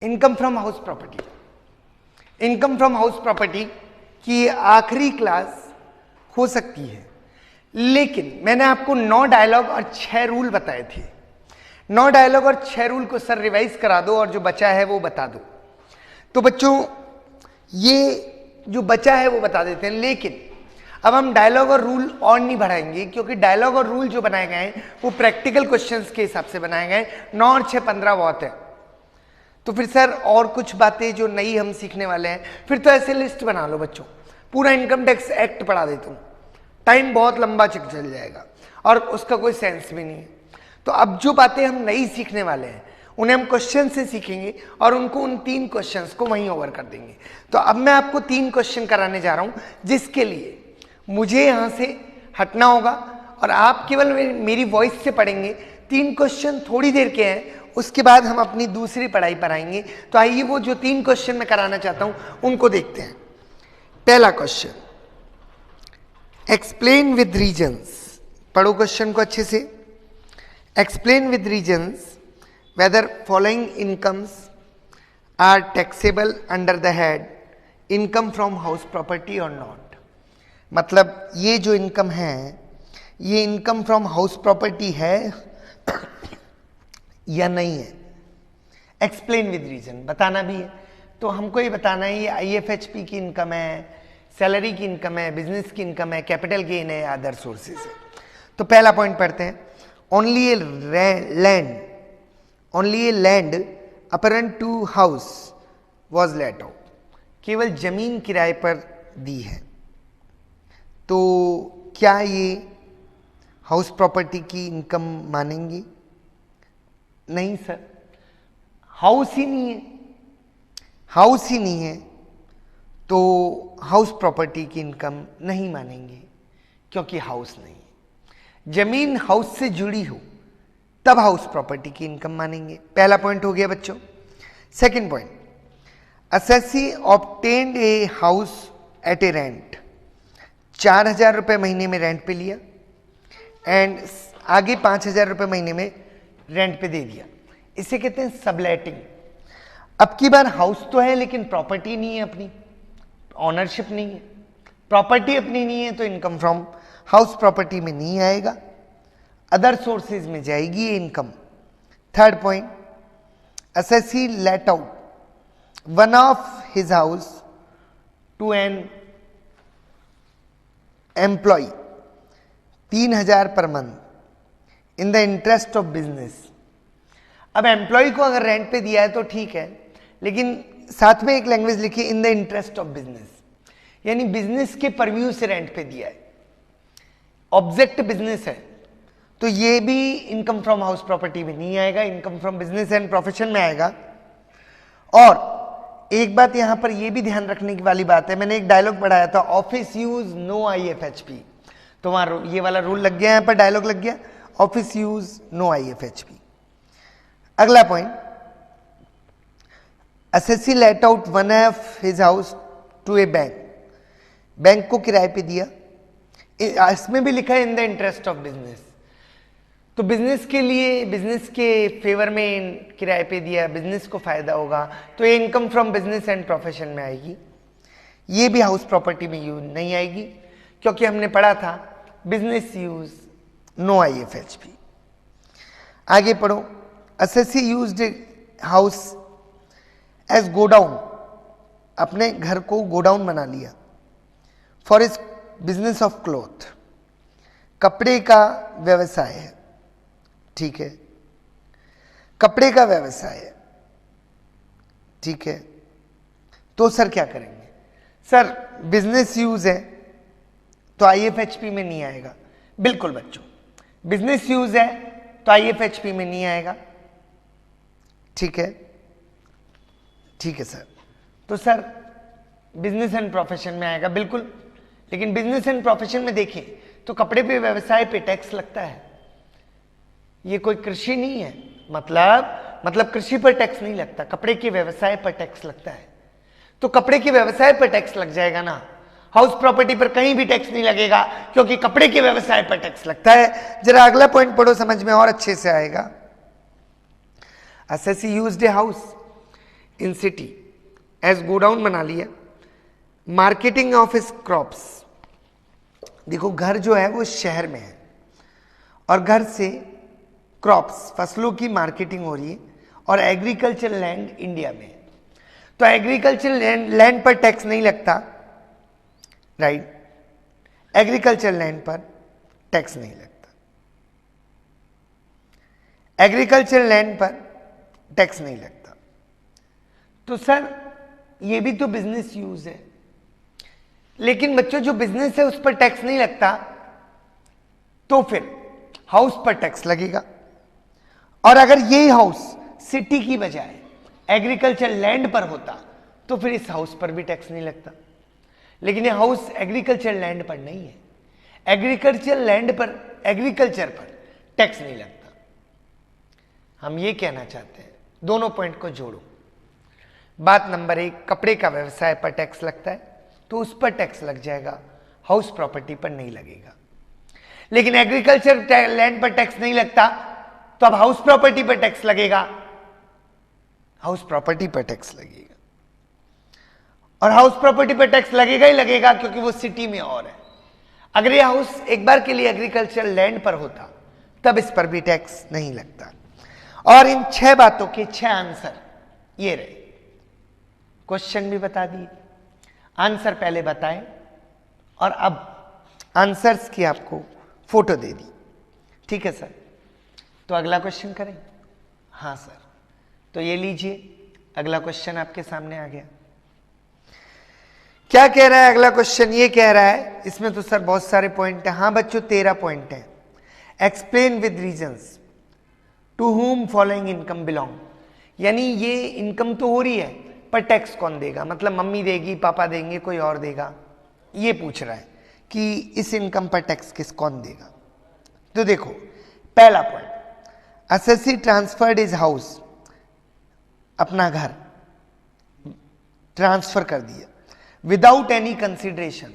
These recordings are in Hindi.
Income from house property. Income from house property की आखिरी क्लास हो सकती है, लेकिन मैंने आपको 9 डायलॉग और 6 रूल बताए थे। 9 डायलॉग और 6 रूल को सर रिवाइज करा दो और जो बचा है वो बता दो। तो बच्चों ये जो बचा है वो बता देते हैं, लेकिन अब हम डायलॉग और रूल और नहीं बढ़ाएंगे, क्योंकि डायलॉग और रूल जो बनाए गए हैं वो प्रैक्टिकल क्वेश्चंस के हिसाब से बनाए गए। 9 और 6 15 बहुत है। तो फिर सर और कुछ बातें जो नई हम सीखने वाले हैं, फिर तो ऐसे लिस्ट बना लो बच्चों, पूरा इनकम टैक्स एक्ट पढ़ा देता हूं, टाइम बहुत लंबा चल जाएगा और उसका कोई सेंस भी नहीं है। तो अब जो बातें हम नई सीखने वाले हैं उन्हें हम क्वेश्चन से सीखेंगे और उनको उन 3 क्वेश्चंस को वहीं ओवर कर देंगे। तो अब मैं आपको 3 क्वेश्चन कराने जा रहा हूं, जिसके लिए मुझे यहां से हटना होगा और आप केवल मेरी वॉइस से पढ़ेंगे। 3 क्वेश्चन थोड़ी देर के हैं, उसके बाद हम अपनी दूसरी पढ़ाई पर आएंगे। तो आइए वो जो 3 क्वेश्चन मैं कराना चाहता हूं उनको देखते हैं। पहला क्वेश्चन, एक्सप्लेन विद रीजंस। पढ़ो क्वेश्चन को अच्छे से। Explain with reasons whether following incomes are taxable under the head income from house property or not। मतलब ये जो इनकम है ये इनकम फ्रॉम हाउस प्रॉपर्टी है या नहीं है। एक्सप्लेन विद रीजन बताना भी है, तो हमको ये बताना है ये आईएफएचपी की इनकम है, सैलरी की इनकम है, बिजनेस की इनकम है, कैपिटल गेन है, अदर सोर्सेज है। तो पहला पॉइंट पढ़ते हैं। Only a land appurtenant to house was let out. केवल जमीन किराए पर दी है, तो क्या ये हाउस प्रॉपर्टी की इनकम मानेंगे? नहीं सर, हाउस ही नहीं है। हाउस ही नहीं है तो हाउस प्रॉपर्टी की इनकम नहीं मानेंगे, क्योंकि हाउस नहीं है। जमीन हाउस से जुड़ी हो तब हाउस प्रॉपर्टी की इनकम मानेंगे। पहला पॉइंट हो गया बच्चों। Second point, assessee obtained a house at a rent. 4,000 रुपये महीने में रेंट पे लिया एंड आगे 5,000 रुपये महीने में रेंट पे दे दिया। इसे कहते हैं सबलेटिंग। अब की बार हाउस तो है लेकिन प्रॉपर्टी नहीं है, अपनी ऑनरशिप नहीं है, प्रॉपर्टी अपनी नहीं है, तो इनकम फ्रॉम हाउस प्रॉपर्टी में नहीं आएगा, अदर सोर्सेज में जाएगी ये इनकम। Third point, assessee let out one of his house to an employee 3,000 per month in the interest of business. अब एम्प्लॉय को अगर रेंट पे दिया है तो ठीक है, लेकिन साथ में एक लैंग्वेज लिखी इन द इंटरेस्ट ऑफ बिजनेस, यानी बिजनेस के परव्यू से रेंट पे दिया है, ऑब्जेक्ट बिजनेस है, तो ये भी इनकम फ्रॉम हाउस प्रॉपर्टी में नहीं आएगा, income from business and profession में आएगा। और एक बात यहां पर यह भी ध्यान रखने की वाली बात है, मैंने एक डायलॉग पढ़ाया था, ऑफिस यूज नो आईएफएचपी, तो वहां ये वाला रूल लग गया, यहां पर डायलॉग लग गया, ऑफिस यूज नो आईएफएचपी। अगला point, assessee let out one of his house to a bank. Bank को किराए पे दिया, इसमें भी लिखा है in the interest of business, तो बिजनेस के लिए, बिजनेस के फेवर में किराए पे दिया, बिजनेस को फायदा होगा, तो ये income from business and profession में आएगी। ये भी हाउस प्रॉपर्टी में यूज नहीं आएगी, क्योंकि हमने पढ़ा था बिजनेस यूज नो आईएफएचपी। आगे पढ़ो, assessee used house as godown, अपने घर को गोडाउन बना लिया, for his business of cloth, कपड़े का व्यवसाय है, ठीक है, कपड़े का व्यवसाय है, ठीक है। तो सर क्या करेंगे? सर बिजनेस यूज है तो आईएफएचपी में नहीं आएगा। बिल्कुल बच्चों, बिजनेस यूज है तो आईएफएचपी में नहीं आएगा, ठीक है, ठीक है सर। तो सर बिजनेस एंड प्रोफेशन में आएगा, बिल्कुल, लेकिन बिजनेस एंड प्रोफेशन में देखें तो कपड़े पे व्यवसाय पे टैक्स लगता है, ये कोई कृषि नहीं है, मतलब कृषि पर टैक्स नहीं लगता, कपड़े के व्यवसाय पर टैक्स लगता है। तो कपड़े के व्यवसाय पर टैक्स लग जाएगा ना, हाउस प्रॉपर्टी पर कहीं भी टैक्स नहीं लगेगा, क्योंकि कपड़े के व्यवसाय पर टैक्स लगता है। जरा अगला पॉइंट पढ़ो, समझ में और अच्छे से आएगा। Assessee used a house in city as godown बना लिया, मार्केटिंग ऑफ हिज क्रॉप्स। देखो घर जो है वो शहर में है और घर से क्रॉप्स फसलों की मार्केटिंग हो रही है और एग्रीकल्चर लैंड इंडिया में है। तो एग्रीकल्चर लैंड पर टैक्स नहीं लगता, राइट? एग्रीकल्चर लैंड पर टैक्स नहीं लगता, एग्रीकल्चर लैंड पर टैक्स नहीं लगता। तो सर ये भी तो बिजनेस यूज है, लेकिन बच्चों जो बिजनेस है उस पर टैक्स नहीं लगता, तो फिर हाउस पर टैक्स लगेगा। और अगर ये हाउस सिटी की बजाय एग्रीकल्चर लैंड पर होता तो फिर इस हाउस पर भी टैक्स नहीं लगता। लेकिन ये हाउस एग्रीकल्चर लैंड पर नहीं है, एग्रीकल्चर लैंड पर, एग्रीकल्चर पर टैक्स नहीं लगता। हम ये कहना चाहते हैं, दोनों पॉइंट को जोड़ो। बात नंबर 1, कपड़े का व्यवसाय पर टैक्स लगता है तो उस पर टैक्स लग जाएगा, हाउस प्रॉपर्टी पर नहीं लगेगा। लेकिन एग्रीकल्चर लैंड पर टैक्स नहीं लगता तो अब हाउस प्रॉपर्टी पर टैक्स लगेगा, हाउस प्रॉपर्टी पर टैक्स लगेगा। और हाउस प्रॉपर्टी पर टैक्स लगेगा ही लगेगा क्योंकि वो सिटी में और है। अगर ये हाउस एक बार के लिए एग्रीकल्चर लैंड पर होता तब इस पर भी टैक्स नहीं लगता। और इन 6 बातों के 6 आंसर ये रहे। क्वेश्चन भी बता दिए, आंसर पहले बताएं और अब आंसर्स की आपको फोटो दे दी। ठीक है सर, तो अगला क्वेश्चन करें? हाँ सर, तो ये लीजिए, अगला क्वेश्चन आपके सामने आ गया। क्या कह रहा है अगला क्वेश्चन? ये कह रहा है, इसमें तो सर बहुत सारे पॉइंट है। हाँ बच्चों 13 पॉइंट है। Explain with reasons to whom following income belong. यानी ये इनकम तो हो रही है पर टैक्स कौन देगा, मतलब मम्मी देगी, पापा देंगे, कोई और देगा, ये पूछ रहा है कि इस इनकम पर टैक्स कौन देगा। तो देखो पहला point, assessee transferred is house, अपना घर ट्रांसफर कर दिया विदाउट एनी कंसिडरेशन,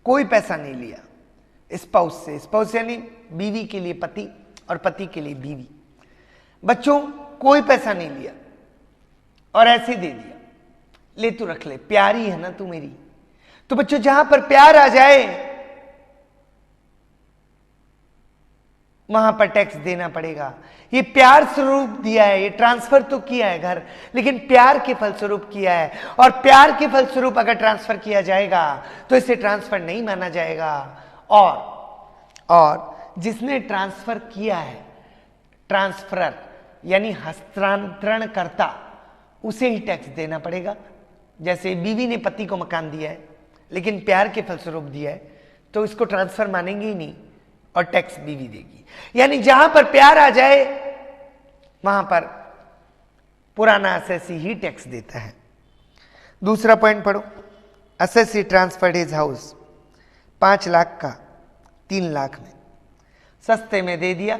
कोई पैसा नहीं लिया स्पाउस से। स्पाउस यानी बीवी के लिए पति और पति के लिए बीवी। बच्चों कोई पैसा नहीं लिया और ऐसे दे दिया, ले तू रख ले, प्यारी है ना तू मेरी। तो बच्चों जहां पर प्यार आ जाए वहां पर टैक्स देना पड़ेगा। ये प्यार स्वरूप दिया है, ये ट्रांसफर तो किया है घर, लेकिन प्यार के फलस्वरूप किया है। और प्यार के फलस्वरूप अगर ट्रांसफर किया जाएगा तो इसे ट्रांसफर नहीं माना जाएगा। और जिसने ट्रांसफर किया है, ट्रांसफरर यानी हस्तांतरण करता, उसे ही टैक्स देना पड़ेगा। जैसे बीवी ने पति को मकान दिया है लेकिन प्यार के फलस्वरूप दिया है तो इसको ट्रांसफर मानेंगे ही नहीं और टैक्स बीवी देगी। यानी जहां पर प्यार आ जाए वहां पर पुराना असेसी ही टैक्स देता है। दूसरा पॉइंट पढ़ो, assessee transferred his house, 5 lakh का 3 लाख में, सस्ते में दे दिया,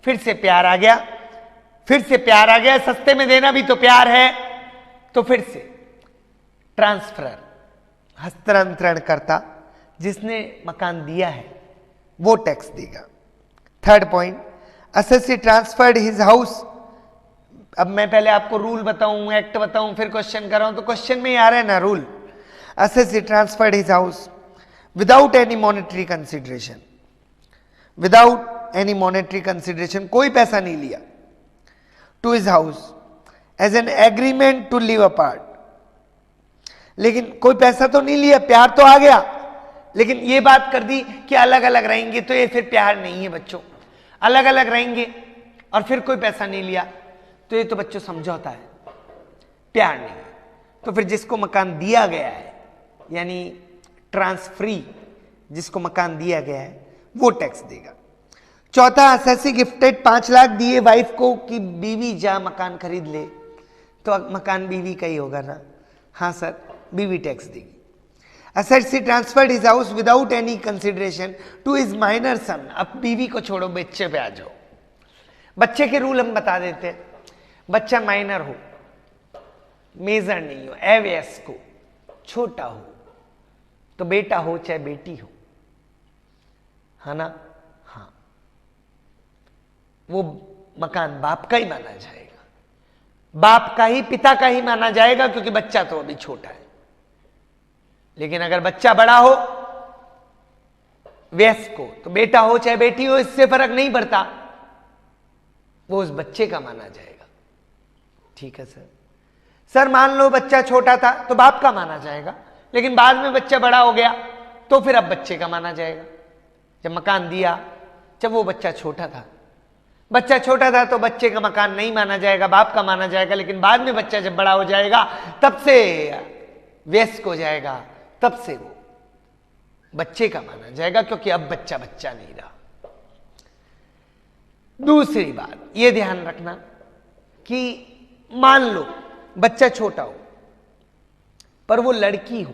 फिर से प्यार आ गया, फिर से प्यार आ गया, सस्ते में देना भी तो प्यार है, तो फिर से ट्रांसफरर हस्तांतरण करता जिसने मकान दिया है वो टैक्स देगा। Third point, assessee transferred his house. अब मैं पहले आपको रूल बताऊं, एक्ट बताऊं, फिर क्वेश्चन कर रहा हूं, तो क्वेश्चन में ही आ रहा है ना rule. Assessee transferred his house without any monetary consideration, without any monetary consideration, कोई पैसा नहीं लिया, to his house as an agreement to live apart. लेकिन कोई पैसा तो नहीं लिया, प्यार तो आ गया, लेकिन ये बात कर दी कि अलग अलग रहेंगे, तो ये फिर प्यार नहीं है बच्चों। अलग अलग रहेंगे और फिर कोई पैसा नहीं लिया तो ये तो बच्चों समझौता है, प्यार नहीं है। तो फिर जिसको मकान दिया गया है यानी ट्रांसफरी, जिसको मकान दिया गया है वो टैक्स देगा। चौथा, असेसी गिफ्टेड 5 लाख दिए वाइफ को कि बीवी जा मकान खरीद ले, तो मकान बीवी का ही होगा ना। हाँ सर, बीवी टैक्स देगी। Assessee transferred his house without any consideration to his minor son. अब बीवी को छोड़ो, बच्चे पे आ जाओ। बच्चे के रूल हम बता देते हैं। बच्चा माइनर हो, मेजर नहीं हो, अवयस्क हो, छोटा हो, तो बेटा हो चाहे बेटी हो, है ना, वो मकान बाप का ही माना जाएगा। बाप का ही, पिता का ही माना जाएगा, क्योंकि बच्चा तो अभी छोटा है। लेकिन अगर बच्चा बड़ा हो, वयस्क को, तो बेटा हो चाहे बेटी हो, इससे फर्क नहीं पड़ता, वो उस बच्चे का माना जाएगा। ठीक है सर। सर मान लो बच्चा छोटा था तो बाप का माना जाएगा, लेकिन बाद में बच्चा बड़ा हो गया तो फिर अब बच्चे का माना जाएगा। जब मकान दिया, जब वो बच्चा छोटा था, बच्चा छोटा था तो बच्चे का मकान नहीं माना जाएगा, बाप का माना जाएगा। लेकिन बाद में बच्चा जब बड़ा हो जाएगा, तब से वयस्क हो जाएगा, तब से वो बच्चे का माना जाएगा, क्योंकि अब बच्चा बच्चा नहीं रहा। दूसरी बात ये ध्यान रखना कि मान लो बच्चा छोटा हो पर वो लड़की हो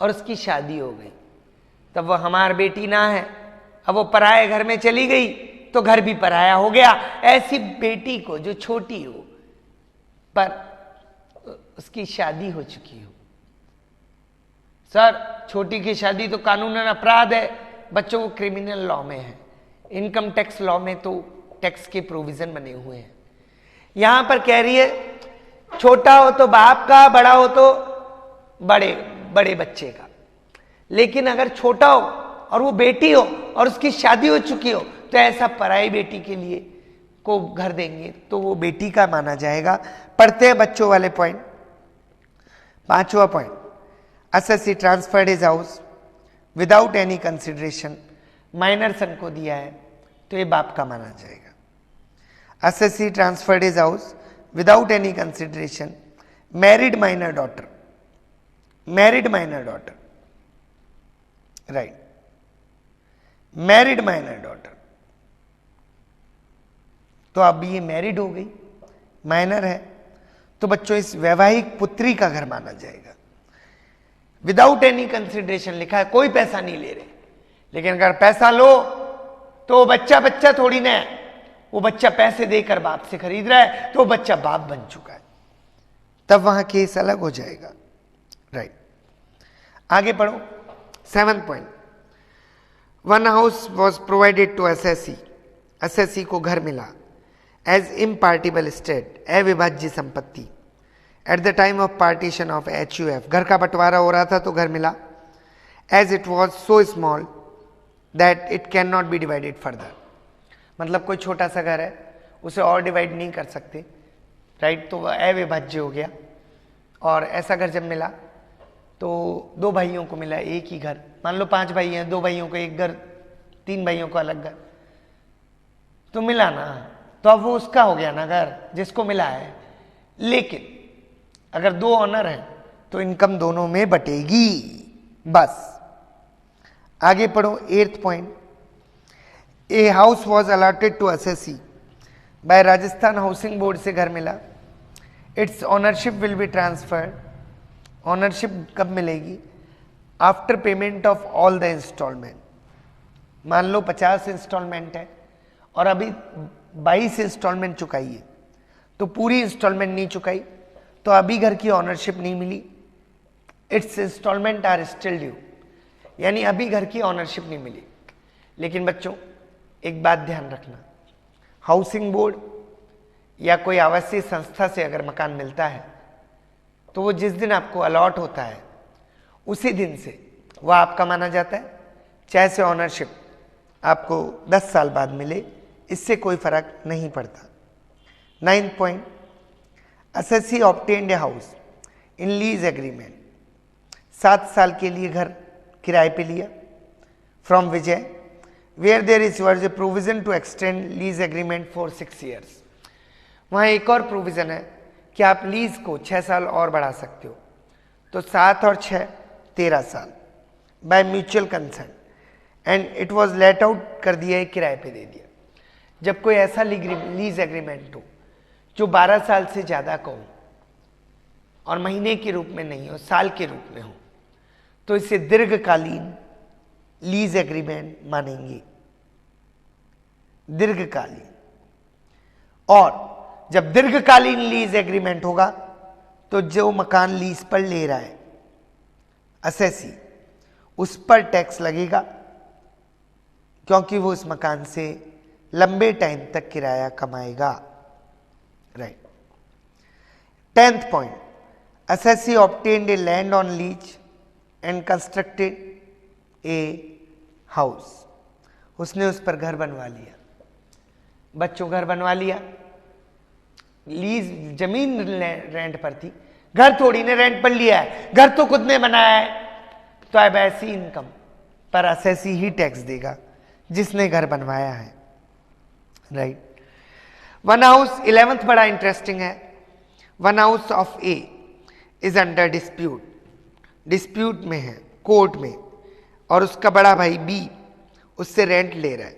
और उसकी शादी हो गई, तब वो हमार बेटी ना है, अब वो पराये घर में चली गई तो घर भी पराया हो गया। ऐसी बेटी को जो छोटी हो पर उसकी शादी हो चुकी हो, सर छोटी की शादी तो कानूनन अपराध है, बच्चों को क्रिमिनल लॉ में है, इनकम टैक्स लॉ में तो टैक्स के प्रोविजन बने हुए हैं। यहां पर कह रही है छोटा हो तो बाप का, बड़ा हो तो बड़े बच्चे का। लेकिन अगर छोटा हो और वो बेटी हो और उसकी शादी हो चुकी हो, तो ऐसा पराई बेटी के लिए को घर देंगे तो वो बेटी का माना जाएगा। पढ़ते हैं बच्चों वाले पॉइंट। 5वां point, assessee transferred his house without any consideration, minor son को दिया है तो ये बाप का माना जाएगा। assessee transferred his house without any consideration, married minor daughter, right, married minor daughter, तो अब ये मैरिड हो गई, माइनर है, तो बच्चों इस वैवाहिक पुत्री का घर माना जाएगा। विदाउट एनी कंसिडरेशन लिखा है, कोई पैसा नहीं ले रहे। लेकिन अगर पैसा लो तो बच्चा बच्चा थोड़ी ना है, वो बच्चा पैसे देकर बाप से खरीद रहा है तो बच्चा बाप बन चुका है, तब वहां केस अलग हो जाएगा। राइट, आगे पढ़ो। 7th point, one house was provided to assessee, assessee को घर मिला एज इम्पार्टिबल एस्टेट, अविभाज्य संपत्ति, at the time of partition of HUF, घर का बंटवारा हो रहा था तो घर मिला। As it was so small that it can not be divided further, मतलब कोई छोटा सा घर है उसे और डिवाइड नहीं कर सकते, राइट, तो वह अविभाज्य हो गया। और ऐसा घर जब मिला तो 2 भाइयों को मिला एक ही घर, मान लो 5 भाई हैं, 2 भाइयों को एक घर, 3 भाइयों को अलग घर, तो मिला ना, तो अब वो उसका हो गया ना घर जिसको मिला है। लेकिन अगर 2 ऑनर हैं तो इनकम दोनों में बटेगी, बस। आगे पढ़ो। 8th point, a house was allotted to assessee by Rajasthan housing board से घर मिला, its ownership will be transferred, ownership कब मिलेगी? After payment of all the installment. मान लो 50 इंस्टॉलमेंट है और अभी 22 इंस्टॉलमेंट चुकाई है, तो पूरी इंस्टॉलमेंट नहीं चुकाई तो अभी घर की ऑनरशिप नहीं मिली, its installment are still due, यानी अभी घर की ऑनरशिप नहीं मिली। लेकिन बच्चों एक बात ध्यान रखना, हाउसिंग बोर्ड या कोई आवासीय संस्था से अगर मकान मिलता है तो वो जिस दिन आपको अलॉट होता है उसी दिन से वो आपका माना जाता है, चाहे से ऑनरशिप आपको 10 साल बाद मिले, इससे कोई फर्क नहीं पड़ता। 9th point, assessee obtained a house in lease agreement, 7 साल के लिए घर किराए पे लिया from Vijay, where there is was a provision to extend lease agreement for 6 years। वहाँ एक और प्रोविजन है कि आप लीज को 6 साल और बढ़ा सकते हो, तो 7 और 6 13 साल by mutual consent, and it was let out कर दिया है, किराए पे दे दिया। जब कोई ऐसा लीज एग्रीमेंट हो जो 12 साल से ज़्यादा का हो और महीने के रूप में नहीं हो, साल के रूप में हो, तो इसे दीर्घकालीन लीज एग्रीमेंट मानेंगे, दीर्घकालीन। और जब दीर्घकालीन लीज एग्रीमेंट होगा तो जो मकान लीज पर ले रहा है assessee, उस पर टैक्स लगेगा, क्योंकि वो उस मकान से लंबे टाइम तक किराया कमाएगा। Right, 10th point, assessee obtained a land on lease and constructed a house. उसने उस पर घर बनवा लिया, बच्चों घर बनवा लिया, लीज जमीन रेंट पर थी, घर थोड़ी ने रेंट पर लिया है, घर तो खुद ने बनाया है, तो अब ऐसी इनकम पर असेसी ही टैक्स देगा जिसने घर बनवाया है, राइट। वन हाउस 11th बड़ा इंटरेस्टिंग है। One house of A is under dispute, dispute में है कोर्ट में, और उसका बड़ा भाई बी उससे रेंट ले रहा है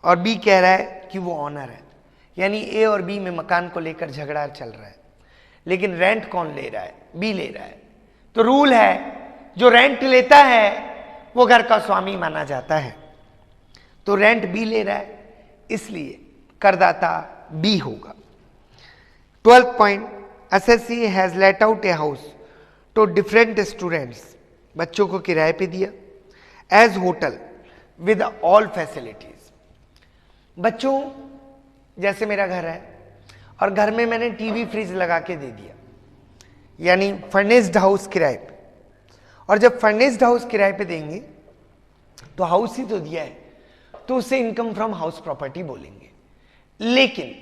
और बी कह रहा है कि वो ऑनर है, यानी ए और बी में मकान को लेकर झगड़ा चल रहा है, लेकिन रेंट कौन ले रहा है? बी ले रहा है। तो रूल है जो रेंट लेता है वो घर का स्वामी माना जाता है, तो रेंट बी ले रहा है, इसलिए करदाता बी होगा। 12th point, assessee has let out a house to different students, बच्चों को किराए पे दिया, as hotel with all facilities. बच्चों, जैसे मेरा घर है और घर में मैंने टीवी फ्रिज लगा के दे दिया, यानी फर्निश्ड हाउस किराए पे, और जब फर्निश्ड हाउस किराए पे देंगे तो हाउस ही तो दिया है, तो उसे इनकम फ्रॉम हाउस प्रॉपर्टी बोलेंगे। लेकिन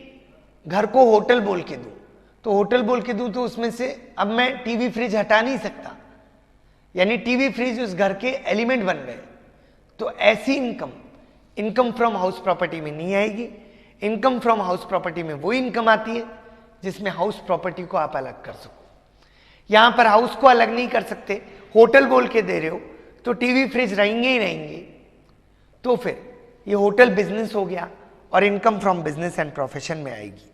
घर को होटल बोल के दूं, तो होटल बोल के दूं तो उसमें से अब मैं टीवी फ्रिज हटा नहीं सकता, यानी टीवी फ्रिज उस घर के एलिमेंट बन गए, तो ऐसी इनकम फ्रॉम हाउस प्रॉपर्टी में नहीं आएगी। इनकम फ्रॉम हाउस प्रॉपर्टी में वो इनकम आती है जिसमें हाउस प्रॉपर्टी को आप अलग कर सको। यहां पर हाउस को अलग नहीं कर सकते, होटल बोल के दे रहे हो तो टीवी फ्रिज रहेंगे ही रहेंगे, तो फिर ये होटल बिजनेस हो गया और income from business and profession में आएगी,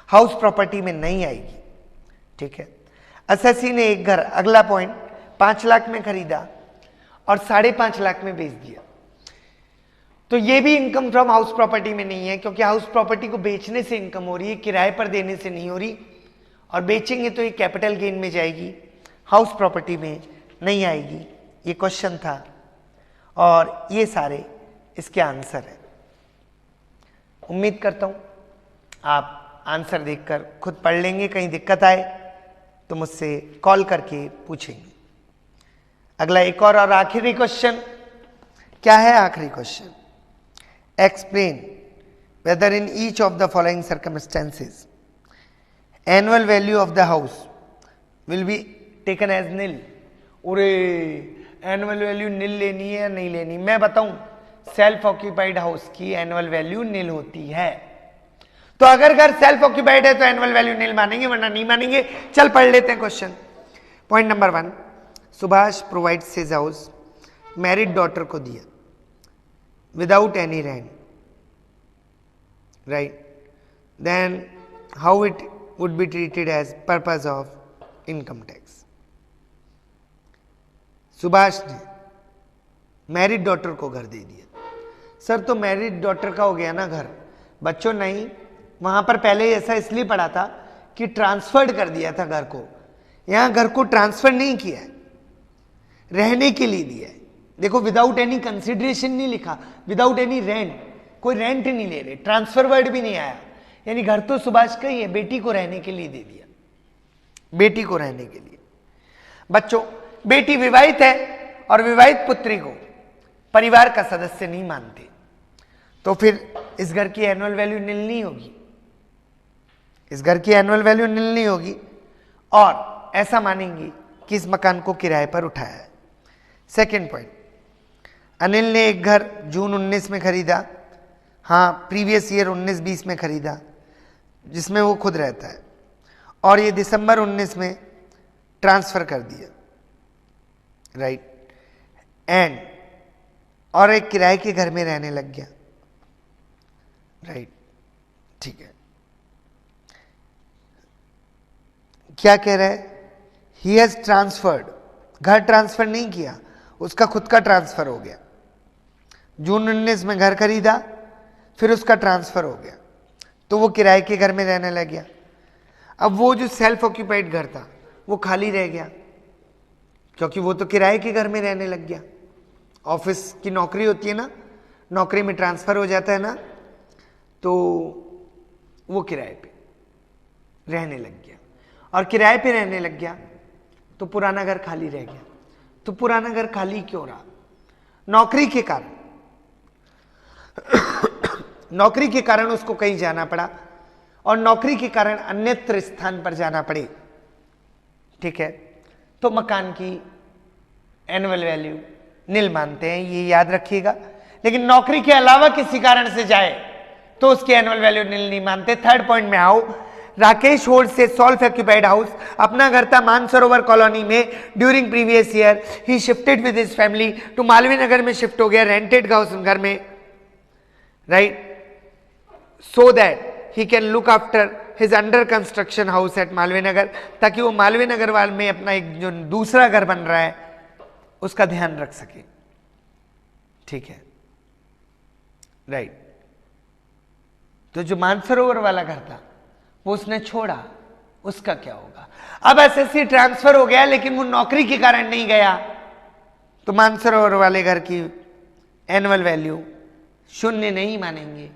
हाउस प्रॉपर्टी में नहीं आएगी, ठीक है। असेसी ने एक घर, अगला पॉइंट, 5 लाख में खरीदा और 5.5 लाख में बेच दिया, तो ये भी इनकम फ्रॉम हाउस प्रॉपर्टी में नहीं है, क्योंकि हाउस प्रॉपर्टी को बेचने से इनकम हो रही है, किराए पर देने से नहीं हो रही, और बेचेंगे तो ये कैपिटल गेन में जाएगी, हाउस प्रॉपर्टी में नहीं आएगी। ये क्वेश्चन था और ये सारे इसके आंसर हैं। उम्मीद करता हूं आप आंसर देखकर खुद पढ़ लेंगे, कहीं दिक्कत आए तो मुझसे कॉल करके पूछेंगे। अगला एक और आखिरी क्वेश्चन, क्या है आखिरी question? Explain whether in each of the following circumstances annual value of the house will be taken as nil. उरे, एनुअल वैल्यू नील लेनी है या नहीं लेनी? मैं बताऊं, सेल्फ ऑक्यूपाइड हाउस की एनुअल वैल्यू नील होती है। तो अगर घर सेल्फ ऑक्यूपाइड है तो एनुअल वैल्यू नील मानेंगे, वरना नहीं मानेंगे। चल पढ़ लेते हैं question. Point number 1, Subhash provides his house, married daughter को दिया without any rent, right? Then how it would be treated as purpose of income tax? Subhash ने मैरिड डॉटर को घर दे दिया। सर तो मैरिड डॉटर का हो गया ना घर? बच्चों नहीं, वहां पर पहले ऐसा इसलिए पढ़ा था कि ट्रांसफर्ड कर दिया था घर को, यहां घर को ट्रांसफर नहीं किया है, रहने के लिए दिया है। देखो, विदाउट एनी कंसिडरेशन नहीं लिखा, विदाउट एनी रेंट, कोई रेंट नहीं ले रहे, ट्रांसफर वर्ड भी नहीं आया, यानी घर तो सुभाष का ही है, बेटी को रहने के लिए दे दिया, बेटी को रहने के लिए। बच्चों, बेटी विवाहित है और विवाहित पुत्री को परिवार का सदस्य नहीं मानते, तो फिर इस घर की एनुअल वैल्यू नील नहीं होगी, इस घर की एनुअल वैल्यू नील नहीं होगी, और ऐसा मानेंगी कि इस मकान को किराए पर उठाया है। सेकेंड पॉइंट, अनिल ने एक घर जून 19 में खरीदा, हाँ प्रीवियस ईयर 19-20 में खरीदा, जिसमें वो खुद रहता है, और ये दिसंबर 19 में ट्रांसफर कर दिया, राइट, एंड और एक किराए के घर में रहने लग गया, राइट, ठीक है। क्या कह रहा है? ही हैज ट्रांसफर्ड, घर ट्रांसफर नहीं किया, उसका खुद का ट्रांसफर हो गया। जून 19 में घर खरीदा, फिर उसका ट्रांसफर हो गया, तो वो किराए के घर में रहने लग गया। अब वो जो सेल्फ ऑक्यूपाइड घर था वो खाली रह गया, क्योंकि वो तो किराए के घर में रहने लग गया। ऑफिस की नौकरी होती है ना, नौकरी में ट्रांसफर हो जाता है ना, तो वो किराए पे रहने लग गया। और किराए पे रहने लग गया तो पुराना घर खाली रह गया। तो पुराना घर खाली क्यों रहा? नौकरी के कारण। नौकरी के कारण उसको कहीं जाना पड़ा और नौकरी के कारण अन्यत्र स्थान पर जाना पड़े, ठीक है, तो मकान की एनुअल वैल्यू नील मानते हैं, ये याद रखिएगा। लेकिन नौकरी के अलावा किसी कारण से जाए तो उसकी एनुअल वैल्यू नील नहीं मानते। थर्ड पॉइंट में आओ। राकेश होल्ड से सेल्फ ऑक्यूपाइड हाउस, अपना घर था मानसरोवर कॉलोनी में। During previous year he shifted with his family to Malviya Nagar में शिफ्ट हो गया, रेंटेड हाउस घर में, right, so that he can look after his under construction house at Malviya Nagar, ताकि वो मालवीय नगर वाल में अपना एक जो दूसरा घर बन रहा है उसका ध्यान रख सके, ठीक है, राइट। तो जो मानसरोवर वाला घर था वो उसने छोड़ा, उसका क्या होगा? अब एसएससी ट्रांसफर हो गया लेकिन वो नौकरी के कारण नहीं गया, तो मानसरोवर वाले घर की एनुअल वैल्यू शून्य नहीं मानेंगे,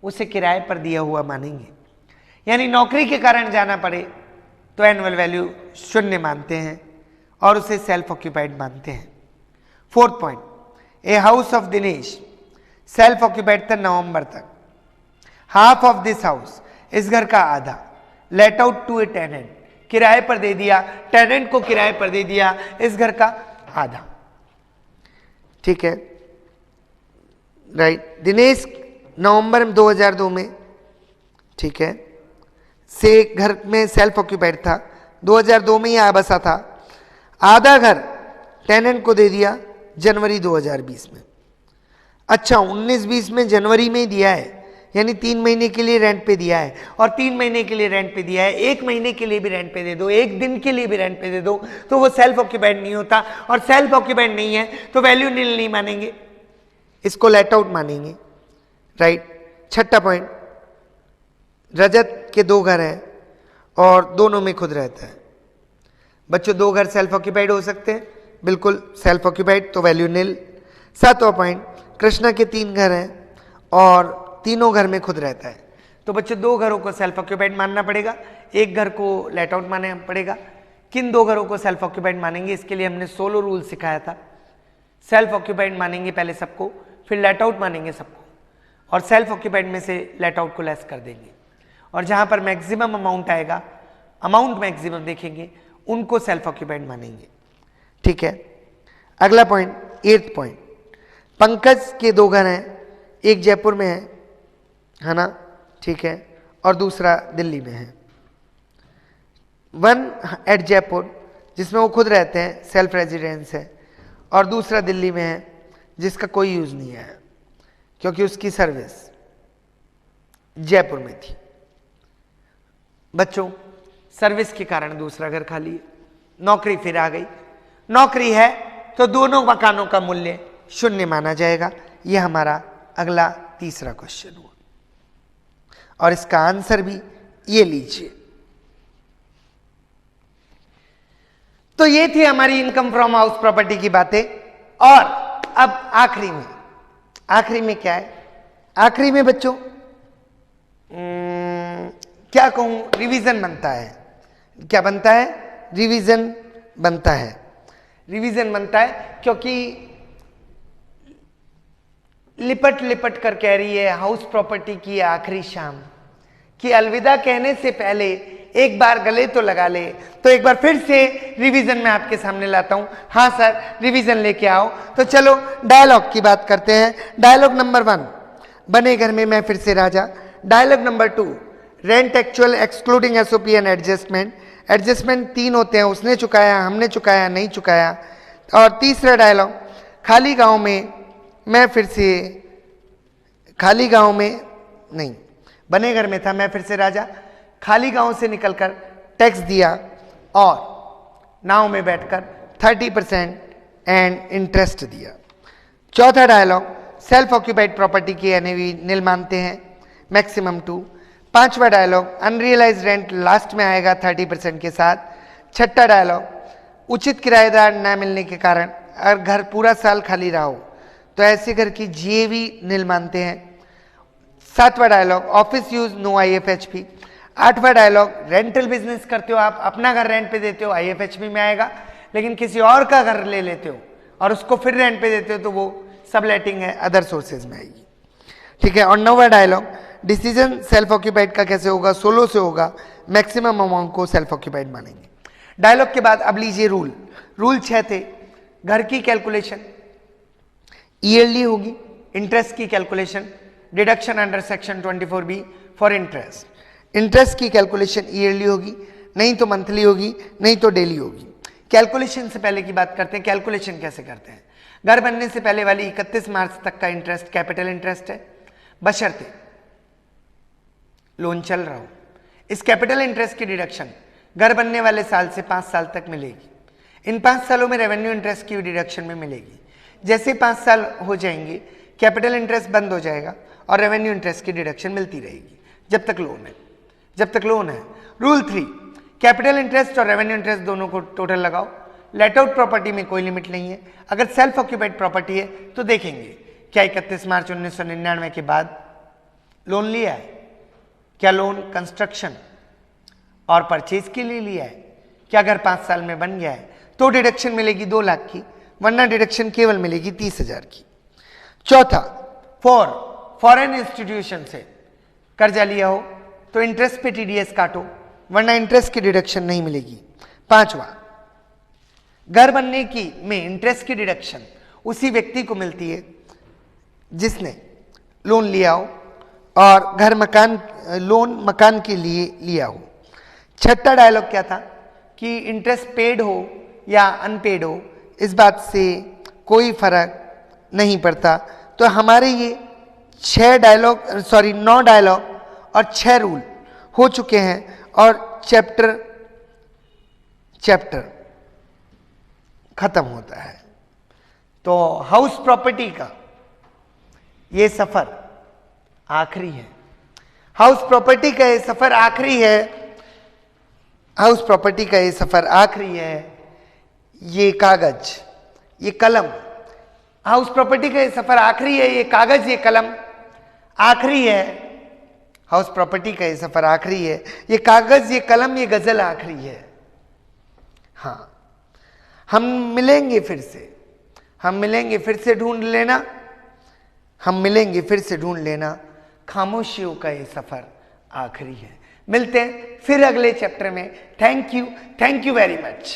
उसे किराए पर दिया हुआ मानेंगे। यानी नौकरी के कारण जाना पड़े तो एनुअल वैल्यू शून्य मानते हैं और उसे सेल्फ ऑक्यूपाइड मानते हैं। Fourth point, a house of Dinesh self occupied था नवंबर तक। हाफ ऑफ दिस हाउस, इस घर का आधा, let out to a tenant, किराए पर दे दिया, टेनेंट को किराए पर दे दिया इस घर का आधा, ठीक है, राइट। दिनेश नवंबर 2002 में, ठीक है, से घर में सेल्फ ऑक्यूपाइड था, 2002 में ही आ बसा था। आधा घर टेनेंट को दे दिया जनवरी 2020 में। अच्छा, 19-20 में जनवरी में ही दिया है, यानी 3 महीने के लिए रेंट पे दिया है, और 3 महीने के लिए रेंट पे दिया है, 1 महीने के लिए भी रेंट पे दे दो, 1 दिन के लिए भी रेंट पे दे दो, तो वो सेल्फ ऑक्यूपाइड नहीं होता, और सेल्फ ऑक्यूपाइड नहीं है तो वैल्यू नील नहीं मानेंगे, इसको लेट आउट मानेंगे, राइट। छठा पॉइंट, रजत के 2 घर हैं और दोनों में खुद रहता है। बच्चों 2 घर सेल्फ ऑक्यूपाइड हो सकते हैं, बिल्कुल सेल्फ ऑक्यूपाइड, तो वैल्यू नील। 7वां पॉइंट, कृष्णा के 3 घर हैं और तीनों घर में खुद रहता है, तो बच्चों 2 घरों को सेल्फ ऑक्यूपाइड मानना पड़ेगा, 1 घर को लेट आउट मानना पड़ेगा। किन 2 घरों को सेल्फ ऑक्यूपाइड मानेंगे? इसके लिए हमने सोलो रूल सिखाया था। सेल्फ ऑक्यूपाइड मानेंगे पहले सबको, फिर लेट आउट मानेंगे सबको, और सेल्फ ऑक्यूपाइड में से लेट आउट को लेस कर देंगे, और जहां पर मैक्सिमम अमाउंट आएगा, अमाउंट मैक्सिमम देखेंगे, उनको सेल्फ ऑक्यूपाइड मानेंगे, ठीक है। अगला पॉइंट, 8th पॉइंट, पंकज के 2 घर हैं, एक जयपुर में है ना, ठीक है, और दूसरा दिल्ली में है। 1 एट जयपुर जिसमें वो खुद रहते हैं, सेल्फ रेजिडेंस है, और दूसरा दिल्ली में है जिसका कोई यूज नहीं है क्योंकि उसकी सर्विस जयपुर में थी। बच्चों सर्विस के कारण दूसरा घर खाली है, नौकरी फिर आ गई, नौकरी है तो दोनों मकानों का मूल्य शून्य माना जाएगा। यह हमारा अगला तीसरा क्वेश्चन हुआ, और इसका आंसर भी ये लीजिए। तो ये थी हमारी इनकम फ्रॉम हाउस प्रॉपर्टी की बातें। और अब आखिरी में क्या है? आखिरी में बच्चों क्या कहूं, रिवीजन बनता है। क्या बनता है? रिवीजन बनता है। रिवीजन बनता है क्योंकि लिपट लिपट कर कह रही है हाउस प्रॉपर्टी की आखिरी शाम कि अलविदा कहने से पहले एक बार गले तो लगा ले। तो एक बार फिर से रिवीजन में आपके सामने लाता हूं। हाँ सर, रिवीजन लेके आओ। तो चलो डायलॉग की बात करते हैं। डायलॉग नंबर 1, बने घर में मैं फिर से राजा। Dialogue number 2, rent actual excluding SOP and adjustment. Adjustment 3 होते हैं, उसने चुकाया, हमने चुकाया, नहीं चुकाया। और तीसरा डायलॉग, खाली गांव में मैं फिर से, खाली गांव में नहीं, बने घर में था मैं फिर से राजा, खाली गांव से निकलकर टैक्स दिया और नाव में बैठकर 30% एंड इंटरेस्ट दिया। चौथा डायलॉग, सेल्फ ऑक्यूपाइड प्रॉपर्टी की एनएवी नील मानते हैं, मैक्सिमम 2। पांचवा डायलॉग, अनरियलाइज रेंट लास्ट में आएगा 30% के साथ। छठा डायलॉग, उचित किराएदार न मिलने के कारण अगर घर पूरा साल खाली रहा हो तो ऐसे घर की जीएवी नील मानते हैं। 7वां dialogue, office use no IFHP, 8वां डायलॉग, रेंटल बिजनेस करते हो आप, अपना घर रेंट पे देते हो, IFHB में आएगा, लेकिन किसी और का घर ले लेते हो और उसको फिर रेंट पे देते हो तो वो सबलेटिंग है, अदर सोर्सेज में आएगी। ठीक है। और 9वां डायलॉग, डिसीजन सेल्फ ऑक्यूपाइड का कैसे होगा, सोलो से होगा, मैक्सिमम अमाउंट को सेल्फ ऑक्यूपाइड मानेंगे। डायलॉग के बाद अब लीजिए रूल। रूल 6 थे। घर की कैलकुलेशन ईयरली होगी, इंटरेस्ट की calculation, deduction under section 24B for interest. Interest की कैलकुलेशन ईयरली होगी, नहीं तो मंथली होगी, नहीं तो डेली होगी। कैलकुलेशन से पहले की बात करते हैं, कैलकुलेशन कैसे करते हैं। घर बनने से पहले वाली 31 मार्च तक का इंटरेस्ट कैपिटल इंटरेस्ट है, बशर्ते लोन चल रहा हो। इस कैपिटल इंटरेस्ट की डिडक्शन घर बनने वाले साल से 5 साल तक मिलेगी। इन 5 सालों में रेवेन्यू इंटरेस्ट की डिडक्शन में मिलेगी। जैसे 5 साल हो जाएंगे कैपिटल इंटरेस्ट बंद हो जाएगा और रेवेन्यू इंटरेस्ट की डिडक्शन मिलती रहेगी जब तक लोन है, जब तक लोन है। रूल 3, कैपिटल इंटरेस्ट और रेवेन्यू इंटरेस्ट दोनों को टोटल लगाओ। लेट आउट प्रॉपर्टी में कोई लिमिट नहीं है। अगर सेल्फ ऑक्यूपाइड प्रॉपर्टी है तो देखेंगे क्या 31 मार्च 1999 के बाद लोन लिया है, क्या लोन कंस्ट्रक्शन और परचेज के लिए लिया है, क्या घर 5 साल में बन गया है, तो डिडक्शन मिलेगी 2 लाख की, वरना डिडक्शन केवल मिलेगी 30,000 की। चौथा, फॉरेन इंस्टीट्यूशन से कर्जा लिया हो तो इंटरेस्ट पे TDS काटो, वरना इंटरेस्ट की डिडक्शन नहीं मिलेगी। 5वां, घर बनने की में इंटरेस्ट की डिडक्शन उसी व्यक्ति को मिलती है जिसने लोन लिया हो और घर लोन मकान के लिए लिया हो। 6ठा डायलॉग क्या था कि इंटरेस्ट पेड हो या अनपेड हो इस बात से कोई फर्क नहीं पड़ता। तो हमारे ये 9 डायलॉग और 6 रूल हो चुके हैं और चैप्टर खत्म होता है। तो हाउस प्रॉपर्टी का ये सफर आखिरी है। हाउस प्रॉपर्टी का ये सफर आखिरी है। हाउस प्रॉपर्टी का ये सफर आखिरी है। ये कागज, ये कलम, हाउस प्रॉपर्टी का ये सफर आखिरी है। ये कागज, ये कलम आखिरी है। हाउस प्रॉपर्टी का ये सफर आखिरी है। ये कागज, ये कलम, ये गजल आखिरी है। हाँ, हम मिलेंगे फिर से, हम मिलेंगे फिर से, ढूंढ लेना, हम मिलेंगे फिर से, ढूंढ लेना। खामोशियों का ये सफर आखिरी है। मिलते हैं फिर अगले चैप्टर में। Thank you very much.